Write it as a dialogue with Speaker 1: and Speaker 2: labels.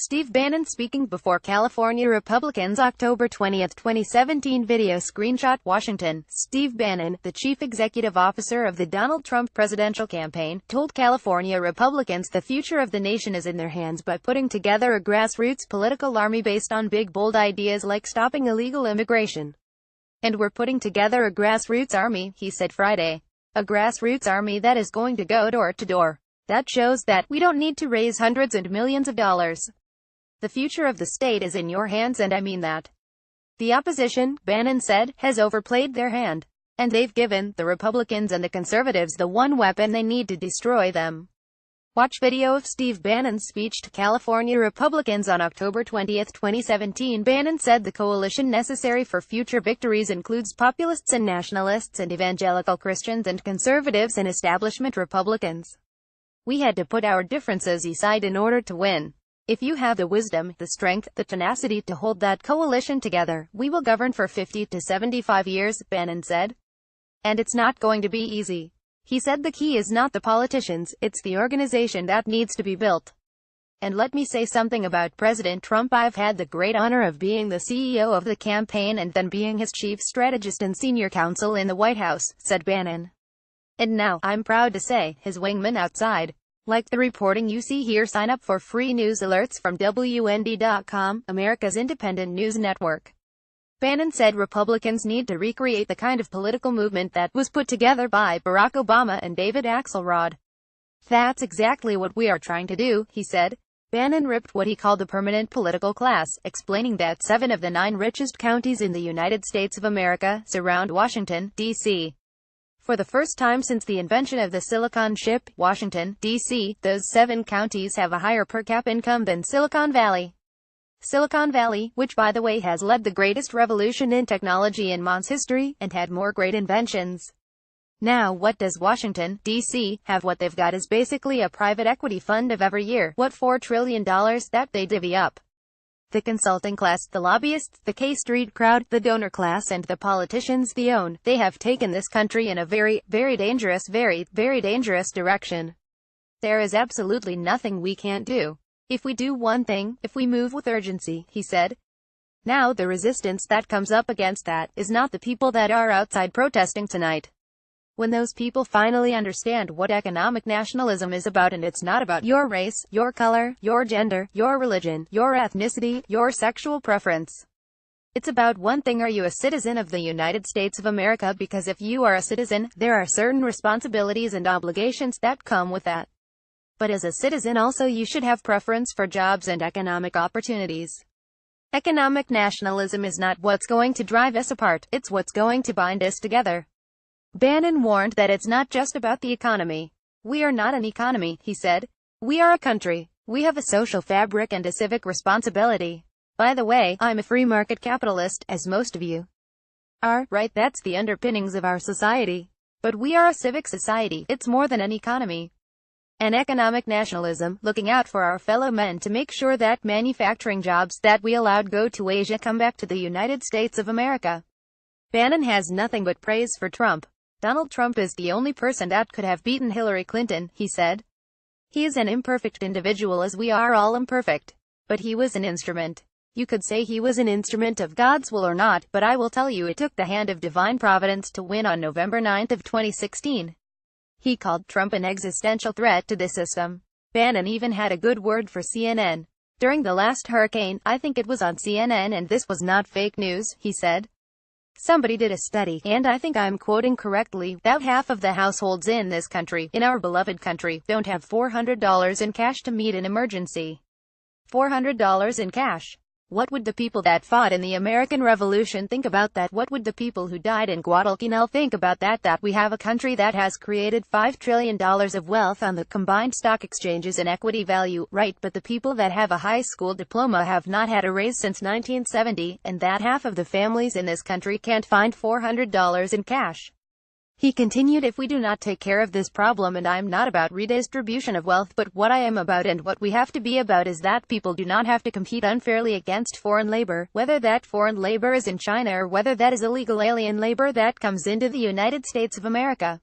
Speaker 1: Steve Bannon speaking before California Republicans October 20, 2017 video screenshot Washington. Steve Bannon, the chief executive officer of the Donald Trump presidential campaign, told California Republicans the future of the nation is in their hands by putting together a grassroots political army based on big bold ideas like stopping illegal immigration. "And we're putting together a grassroots army," he said Friday. "A grassroots army that is going to go door to door. That shows that we don't need to raise hundreds and millions of dollars. The future of the state is in your hands, and I mean that. The opposition," Bannon said, "has overplayed their hand. And they've given the Republicans and the conservatives the one weapon they need to destroy them." Watch video of Steve Bannon's speech to California Republicans on October 20, 2017. Bannon said the coalition necessary for future victories includes populists and nationalists and evangelical Christians and conservatives and establishment Republicans. "We had to put our differences aside in order to win. If you have the wisdom, the strength, the tenacity to hold that coalition together, we will govern for 50 to 75 years, Bannon said. "And it's not going to be easy." He said the key is not the politicians, it's the organization that needs to be built. "And let me say something about President Trump. I've had the great honor of being the CEO of the campaign and then being his chief strategist and senior counsel in the White House," said Bannon. "And now, I'm proud to say, his wingman outside. Like the reporting you see here. Sign up for free news alerts from WND.com, America's independent news network." Bannon said Republicans need to recreate the kind of political movement that was put together by Barack Obama and David Axelrod. "That's exactly what we are trying to do," he said. Bannon ripped what he called the permanent political class, explaining that 7 of the 9 richest counties in the United States of America surround Washington, D.C. For the first time since the invention of the Silicon Chip, Washington, D.C., those 7 counties have a higher per capita income than Silicon Valley. Silicon Valley, which by the way has led the greatest revolution in technology in man's history, and had more great inventions. Now what does Washington, D.C., have? What they've got is basically a private equity fund of every year, what $4 trillion that they divvy up. The consulting class, the lobbyists, the K Street crowd, the donor class, and the politicians they own. They have taken this country in a very, very dangerous direction. There is absolutely nothing we can't do. If we do one thing, if we move with urgency," he said. Now the resistance that comes up against that is not the people that are outside protesting tonight. When those people finally understand what economic nationalism is about, and it's not about your race, your color, your gender, your religion, your ethnicity, your sexual preference. It's about one thing: are you a citizen of the United States of America? Because if you are a citizen, there are certain responsibilities and obligations that come with that. But as a citizen also you should have preference for jobs and economic opportunities. Economic nationalism is not what's going to drive us apart, it's what's going to bind us together. Bannon warned that it's not just about the economy. "We are not an economy," he said. "We are a country. We have a social fabric and a civic responsibility. By the way, I'm a free market capitalist, as most of you are, right? That's the underpinnings of our society. But we are a civic society. It's more than an economy. An economic nationalism, looking out for our fellow men to make sure that manufacturing jobs that we allowed go to Asia come back to the United States of America." Bannon has nothing but praise for Trump. "Donald Trump is the only person that could have beaten Hillary Clinton," he said. "He is an imperfect individual, as we are all imperfect. But he was an instrument. You could say he was an instrument of God's will or not, but I will tell you it took the hand of divine providence to win on November 9 of 2016. He called Trump an existential threat to the system. Bannon even had a good word for CNN. "During the last hurricane, I think it was on CNN, and this was not fake news," he said. "Somebody did a study, and I think I'm quoting correctly, that half of the households in this country, in our beloved country, don't have $400 in cash to meet an emergency." $400 in cash. What would the people that fought in the American Revolution think about that? What would the people who died in Guadalcanal think about that? That we have a country that has created $5 trillion of wealth on the combined stock exchanges and equity value, right? But the people that have a high school diploma have not had a raise since 1970, and that half of the families in this country can't find $400 in cash." He continued, "If we do not take care of this problem, and I'm not about redistribution of wealth, but what I am about and what we have to be about is that people do not have to compete unfairly against foreign labor, whether that foreign labor is in China or whether that is illegal alien labor that comes into the United States of America.